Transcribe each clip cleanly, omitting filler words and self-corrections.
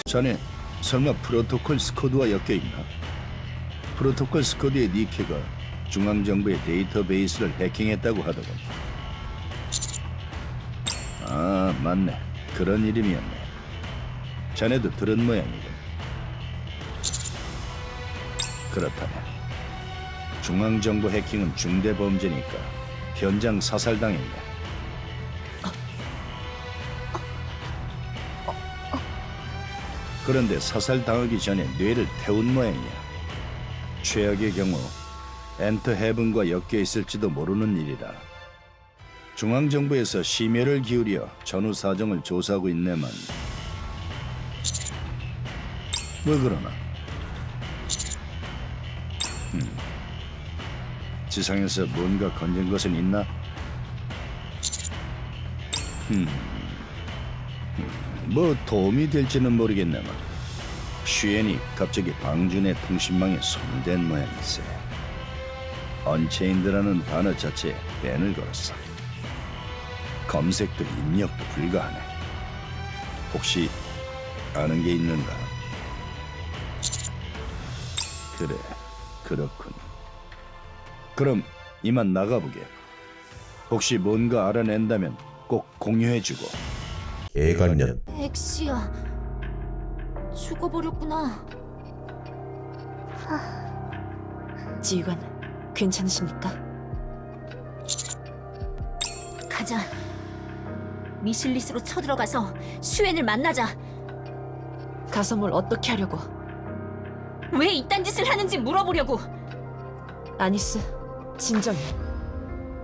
자네 설마 프로토콜 스쿼드와 엮여있나? 프로토콜 스쿼드의 니케가 중앙정부의 데이터베이스를 해킹했다고 하더군. 아, 맞네. 그런 이름이었네. 자네도 들은 모양이군. 그렇다네. 중앙정부 해킹은 중대범죄니까 현장 사살당했네. 그런데 사살당하기 전에 뇌를 태운 모양이야. 최악의 경우 엔터 헤븐과 엮여 있을지도 모르는 일이라. 중앙정부에서 심혈을 기울여 전후 사정을 조사하고 있네만. 왜 그러나? 지상에서 뭔가 건진 것은 있나? 뭐 도움이 될지는 모르겠네만 슈엔이 갑자기 방준의 통신망에 손댄 모양일세. 언체인드라는 단어 자체에 밴을 걸었어. 검색도 입력도 불가하네. 혹시 아는 게 있는가? 그래, 그렇군. 그럼 이만 나가보게. 혹시 뭔가 알아낸다면 꼭 공유해주고. 애간년. 엑시야, 죽어버렸구나. 지휘관, 괜찮으십니까? 가자. 미실리스로 쳐들어가서 슈엔을 만나자. 가서 뭘 어떻게 하려고? 왜 이딴 짓을 하는지 물어보려고. 아니스, 진정해.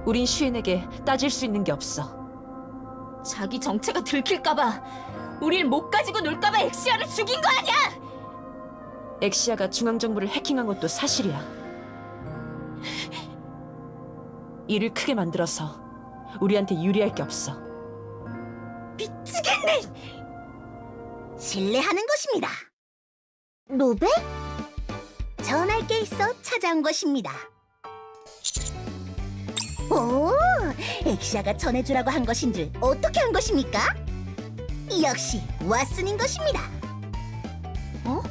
우린 슈엔에게 따질 수 있는 게 없어. 자기 정체가 들킬까봐, 우릴 못 가지고 놀까봐 엑시아를 죽인 거 아니야! 엑시아가 중앙정부를 해킹한 것도 사실이야. 일을 크게 만들어서 우리한테 유리할 게 없어. 미치겠네! 신뢰하는 것입니다. 노베? 전할 게 있어 찾아온 것입니다. 오, 엑시아가 전해주라고 한 것인 줄 어떻게 한 것입니까? 역시 왓슨인 것입니다. 어?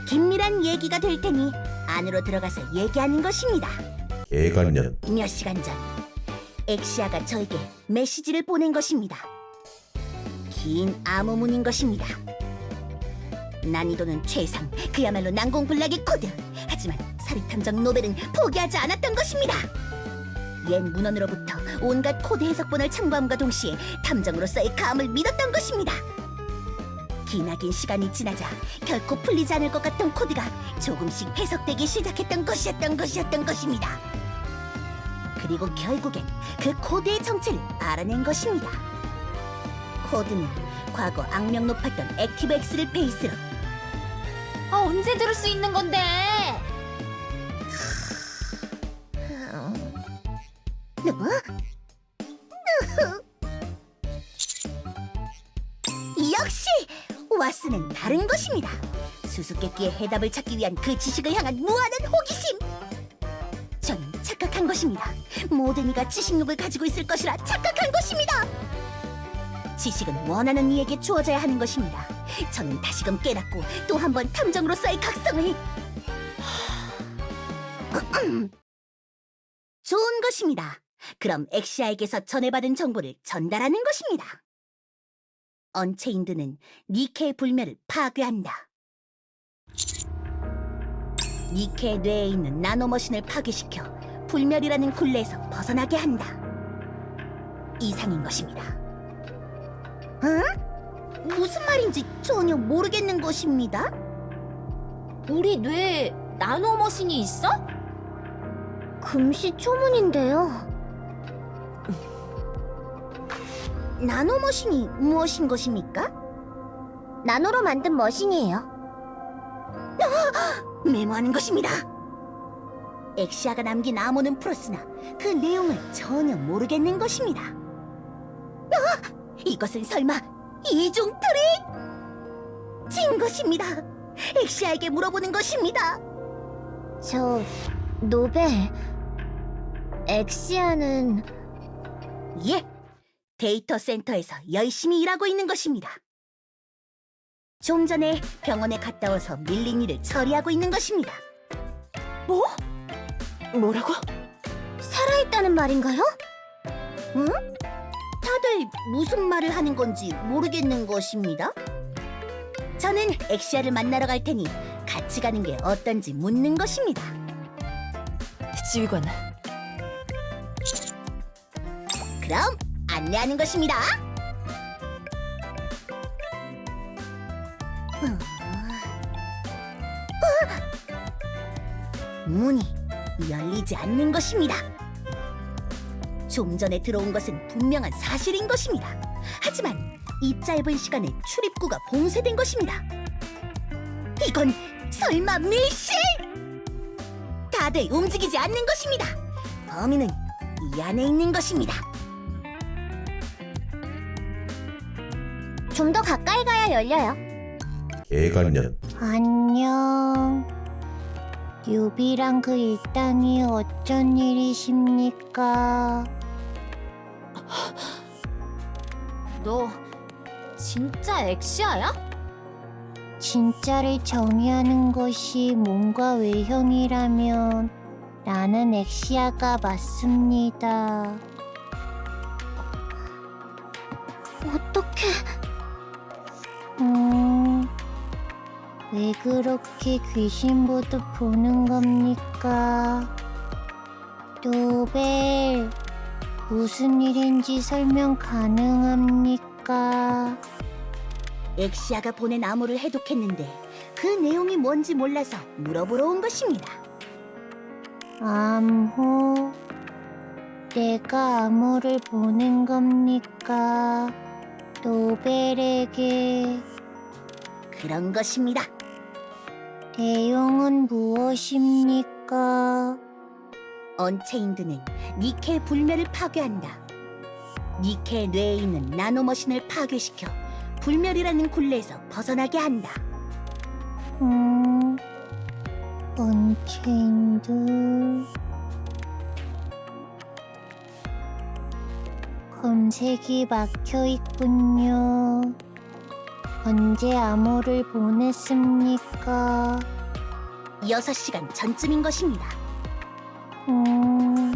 긴밀한 얘기가 될 테니 안으로 들어가서 얘기하는 것입니다. 애간년. 몇 시간 전 엑시아가 저에게 메시지를 보낸 것입니다. 긴 암호문인 것입니다. 난이도는 최상, 그야말로 난공불락의 코드. 하지만 사리탐정 노벨은 포기하지 않았던 것입니다. 옛 문헌으로부터 온갖 코드 해석본을 참고함과 동시에 탐정으로서의 감을 믿었던 것입니다. 기나긴 시간이 지나자 결코 풀리지 않을 것 같던 코드가 조금씩 해석되기 시작했던 것이었던 것입니다. 그리고 결국엔 그 코드의 정체를 알아낸 것입니다. 코드는 과거 악명 높았던 액티브 X를 베이스로 언제 들을 수 있는 건데? 역시 왓슨은 다른 것입니다. 수수께끼의 해답을 찾기 위한 그 지식을 향한 무한한 호기심. 저는 착각한 것입니다. 모든 이가 지식욕을 가지고 있을 것이라 착각한 것입니다. 지식은 원하는 이에게 주어져야 하는 것입니다. 저는 다시금 깨닫고 또 한 번 탐정으로서의 각성을 좋은 것입니다. 그럼 엑시아에게서 전해받은 정보를 전달하는 것입니다. 언체인드는 니케의 불멸을 파괴한다. 니케의 뇌에 있는 나노머신을 파괴시켜 불멸이라는 굴레에서 벗어나게 한다. 이상인 것입니다. 응? 무슨 말인지 전혀 모르겠는 것입니다. 우리 뇌에 나노머신이 있어? 금시초문인데요. 나노머신이 무엇인 것입니까? 나노로 만든 머신이에요. 메모하는 것입니다. 엑시아가 남긴 암호는 풀었으나 그 내용을 전혀 모르겠는 것입니다. 이것은 설마 이중 트릭? 진 것입니다. 엑시아에게 물어보는 것입니다. 저 노벨 엑시아는 예, 데이터 센터에서 열심히 일하고 있는 것입니다. 좀 전에 병원에 갔다 와서 밀린 일을 처리하고 있는 것입니다. 뭐라고? 살아있다는 말인가요? 응? 다들 무슨 말을 하는 건지 모르겠는 것입니다. 저는 엑시아를 만나러 갈 테니 같이 가는 게 어떤지 묻는 것입니다. 지휘관, 그럼 안내하는 것입니다. 문이 열리지 않는 것입니다. 좀 전에 들어온 것은 분명한 사실인 것입니다. 하지만 이 짧은 시간에 출입구가 봉쇄된 것입니다. 이건 설마 밀실? 다들 움직이지 않는 것입니다. 범인은 이 안에 있는 것입니다. 좀 더 가까이 가야 열려요. 개관련. 안녕. 유비랑 그 일당이 어쩐 일이십니까? 너 진짜 엑시아야? 진짜를 정의하는 것이 몸과 외형이라면 나는 엑시아가 맞습니다. 어떡해. 왜 그렇게 귀신 보듯 보는 겁니까? 노벨, 무슨 일인지 설명 가능합니까? 엑시아가 보낸 암호를 해독했는데 그 내용이 뭔지 몰라서 물어보러 온 것입니다. 암호, 내가 암호를 보낸 겁니까? 노벨에게. 그런 것입니다. 내용은 무엇입니까? 언체인드는 니케의 불멸을 파괴한다. 니케의 뇌에 있는 나노머신을 파괴시켜 불멸이라는 굴레에서 벗어나게 한다. 언체인드. 검색이 막혀 있군요. 언제 암호를 보냈습니까? 6시간 전쯤인 것입니다. 음.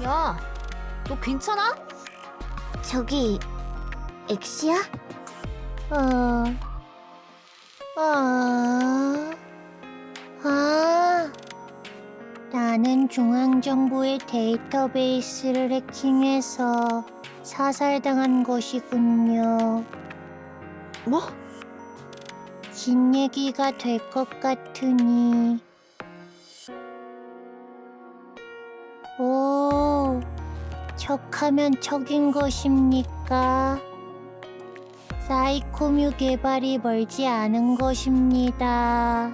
야, 너 괜찮아? 저기 엑시아? 나는 중앙정부의 데이터베이스를 해킹해서 사살당한 것이군요. 뭐? 긴 얘기가 될 것 같으니. 오, 척하면 척인 것입니까? 사이코뮤 개발이 멀지 않은 것입니다.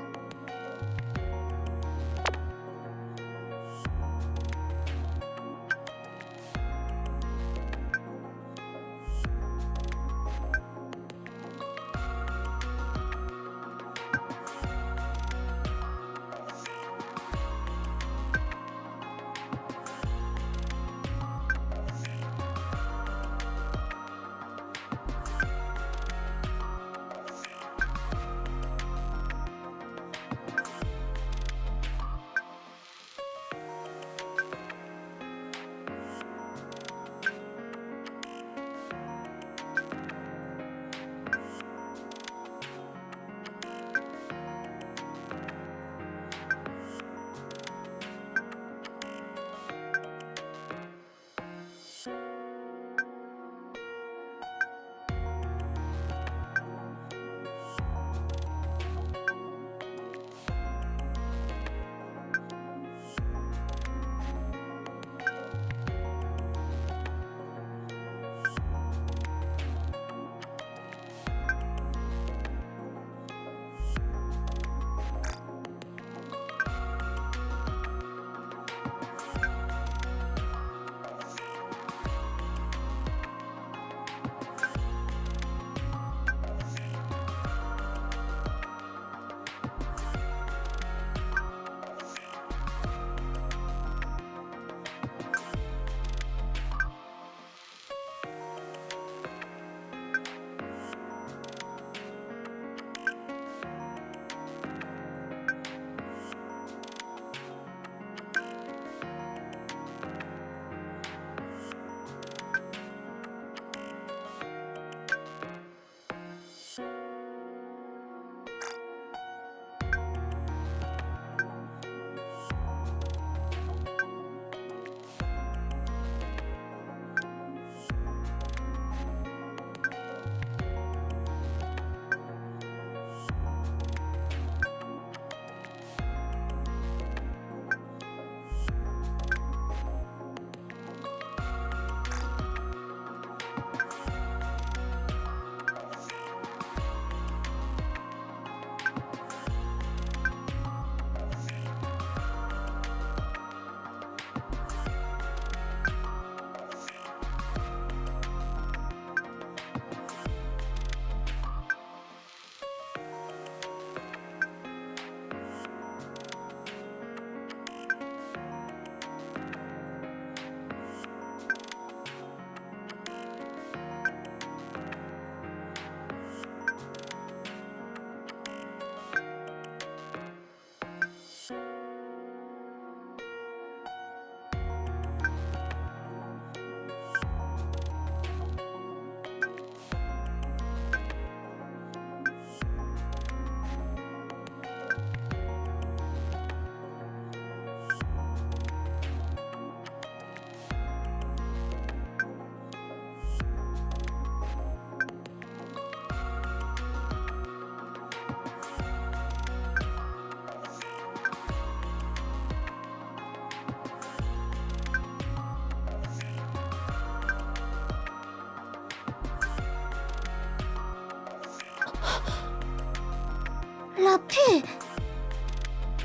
라피,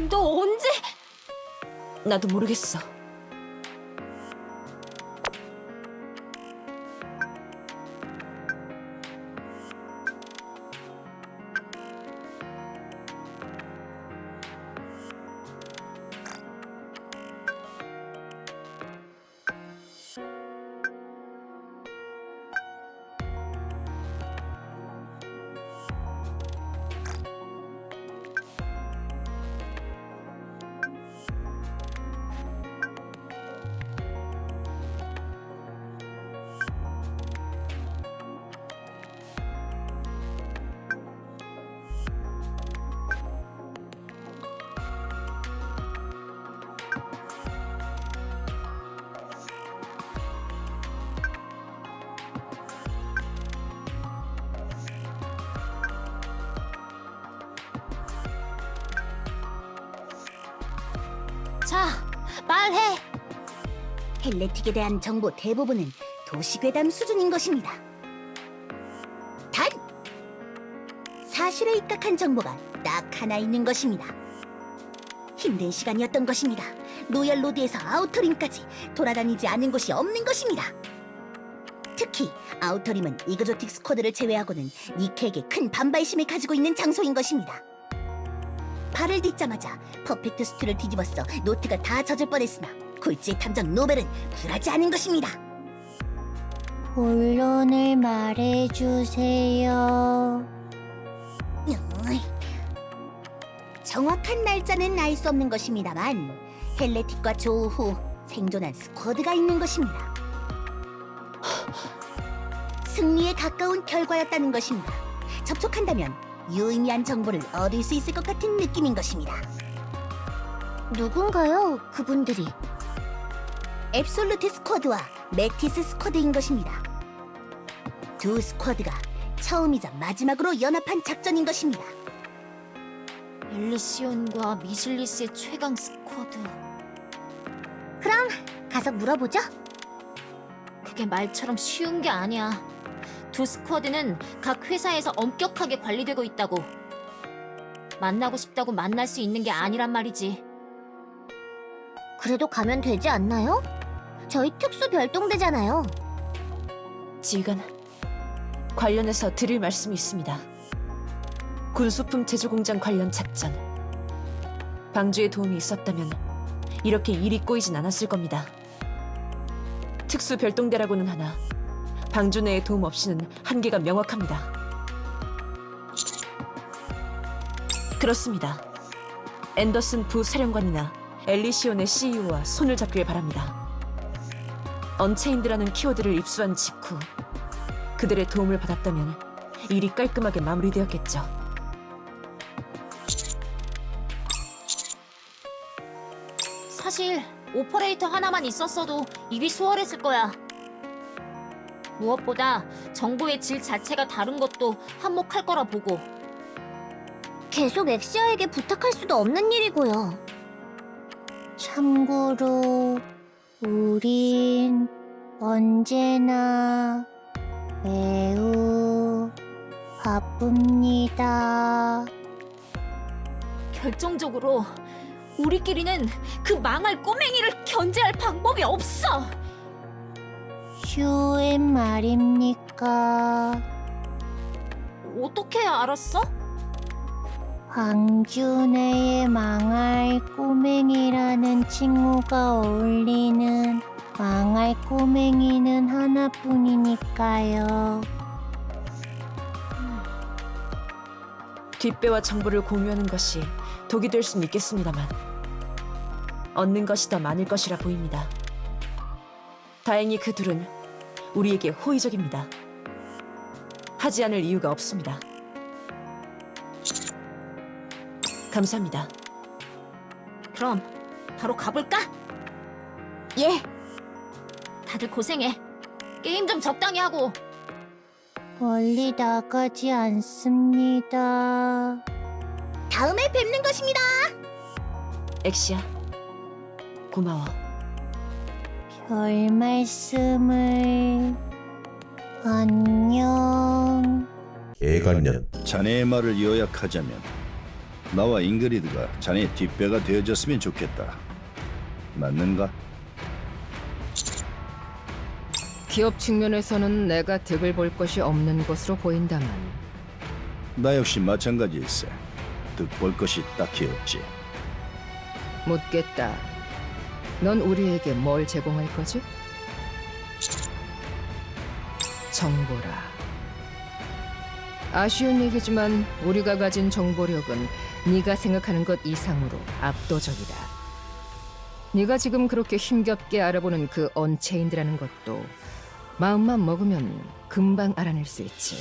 너 언제? 나도 모르겠어. 자, 말해. 헬레틱에 대한 정보 대부분은 도시괴담 수준인 것입니다. 단! 사실에 입각한 정보가 딱 하나 있는 것입니다. 힘든 시간이었던 것입니다. 로얄 로드에서 아우터림까지 돌아다니지 않은 곳이 없는 것입니다. 특히 아우터림은 이그조틱 스쿼드를 제외하고는 니케에게 큰 반발심을 가지고 있는 장소인 것입니다. 발을 딛자마자 퍼펙트 스튜를 뒤집었어 노트가 다 젖을 뻔했으나 굴지의 탐정 노벨은 굴하지 않은 것입니다. 본론을 말해주세요. 정확한 날짜는 알 수 없는 것입니다만 헬레틱과 조우 후 생존한 스쿼드가 있는 것입니다. 승리에 가까운 결과였다는 것입니다. 접촉한다면 유의미한 정보를 얻을 수 있을 것 같은 느낌인 것입니다. 누군가요, 그분들이? 앱솔루트 스쿼드와 메티스 스쿼드인 것입니다. 두 스쿼드가 처음이자 마지막으로 연합한 작전인 것입니다. 엘리시온과 미실리스의 최강 스쿼드. 그럼 가서 물어보죠. 그게 말처럼 쉬운 게 아니야. 두 스쿼드는 각 회사에서 엄격하게 관리되고 있다고. 만나고 싶다고 만날 수 있는 게 아니란 말이지. 그래도 가면 되지 않나요? 저희 특수 별동대잖아요. 지휘관, 관련해서 드릴 말씀이 있습니다. 군수품 제조공장 관련 작전. 방주의 도움이 있었다면 이렇게 일이 꼬이진 않았을 겁니다. 특수 별동대라고는 하나 방주 내의 도움 없이는 한계가 명확합니다. 그렇습니다. 앤더슨 부사령관이나 엘리시온의 CEO와 손을 잡길 바랍니다. 언체인드라는 키워드를 입수한 직후 그들의 도움을 받았다면 일이 깔끔하게 마무리되었겠죠. 사실 오퍼레이터 하나만 있었어도 일이 수월했을 거야. 무엇보다 정보의 질 자체가 다른 것도 한몫할 거라 보고. 계속 엑시아에게 부탁할 수도 없는 일이고요. 참고로 우린 언제나 매우 바쁩니다. 결정적으로 우리끼리는 그 망할 꼬맹이를 견제할 방법이 없어. 슈엔 말입니까? 어떻게 알았어? 광주 내에 망할 꼬맹이라는 칭호가 어울리는 망할 꼬맹이는 하나뿐이니까요. 뒷배와 정보를 공유하는 것이 독이 될 수는 있겠습니다만 얻는 것이 더 많을 것이라 보입니다. 다행히 그 둘은 우리에게 호의적입니다. 하지 않을 이유가 없습니다. 감사합니다. 그럼 바로 가볼까? 예, 다들 고생해. 게임 좀 적당히 하고. 멀리 나가지 않습니다. 다음에 뵙는 것입니다. 엑시야, 고마워. 별 말씀을. 안녕. 개관년 자네의 말을 요약하자면 나와 잉그리드가 자네 뒷배가 되어줬으면 좋겠다. 맞는가? 기업 측면에서는 내가 득을 볼 것이 없는 것으로 보인다만 나 역시 마찬가지일세. 득볼 것이 딱히 없지. 묻겠다. 넌 우리에게 뭘 제공할 거지? 정보라. 아쉬운 얘기지만 우리가 가진 정보력은 네가 생각하는 것 이상으로 압도적이다. 네가 지금 그렇게 힘겹게 알아보는 그 언체인드라는 것도 마음만 먹으면 금방 알아낼 수 있지.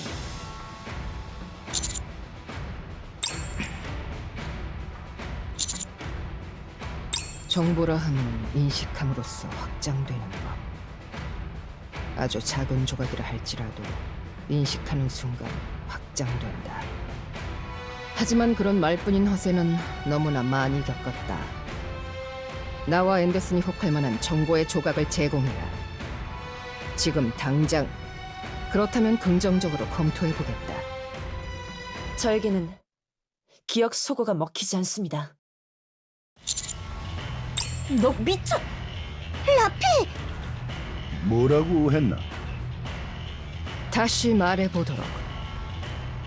정보라 함은 인식함으로써 확장되는 법. 아주 작은 조각이라 할지라도 인식하는 순간 확장된다. 하지만 그런 말뿐인 허세는 너무나 많이 겪었다. 나와 앤더슨이 혹할 만한 정보의 조각을 제공해라. 지금 당장. 그렇다면 긍정적으로 검토해보겠다. 저에게는 기억 소고가 먹히지 않습니다. 너 미쳐! 라피! 뭐라고 했나? 다시 말해보도록.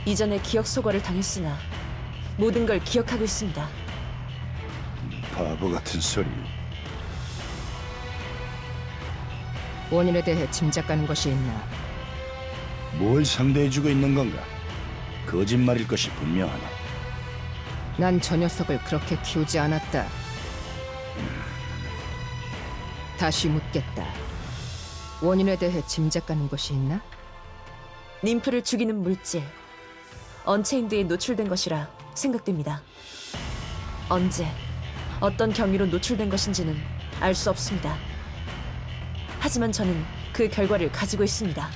이전에 기억 소거를 당했으나 모든 걸 기억하고 있습니다. 바보 같은 소리를. 원인에 대해 짐작가는 것이 있나? 뭘 상대해주고 있는 건가? 거짓말일 것이 분명하네. 난 저 녀석을 그렇게 키우지 않았다. 다시 묻겠다. 원인에 대해 짐작가는 것이 있나? 님프를 죽이는 물질, 언체인드에 노출된 것이라 생각됩니다. 언제, 어떤 경위로 노출된 것인지는 알 수 없습니다. 하지만 저는 그 결과를 가지고 있습니다.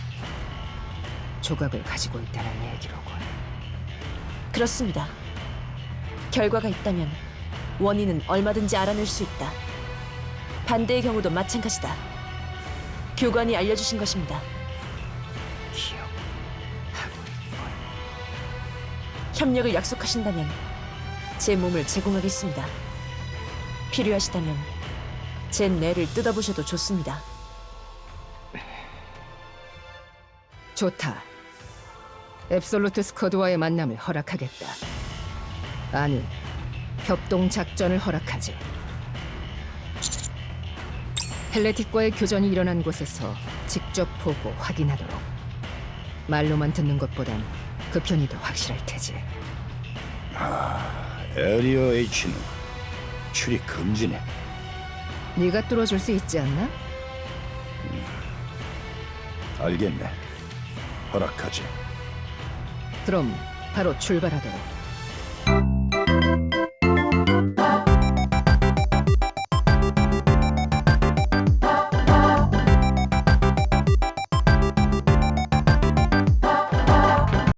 조각을 가지고 있다는 얘기로군. 그렇습니다. 결과가 있다면 원인은 얼마든지 알아낼 수 있다. 반대의 경우도 마찬가지다. 교관이 알려주신 것입니다. 기억하고 있군. 협력을 약속하신다면 제 몸을 제공하겠습니다. 필요하시다면 제 뇌를 뜯어보셔도 좋습니다. 좋다. 앱솔루트 스쿼드와의 만남을 허락하겠다. 아니, 협동 작전을 허락하지. 헬레틱과의 교전이 일어난 곳에서 직접 보고 확인하도록. 말로만 듣는 것보단 그 편이 더 확실할 테지. 에리어 H는 출입 금지네. 네가 뚫어줄 수 있지 않나? 알겠네. 허락하지. 그럼 바로 출발하도록.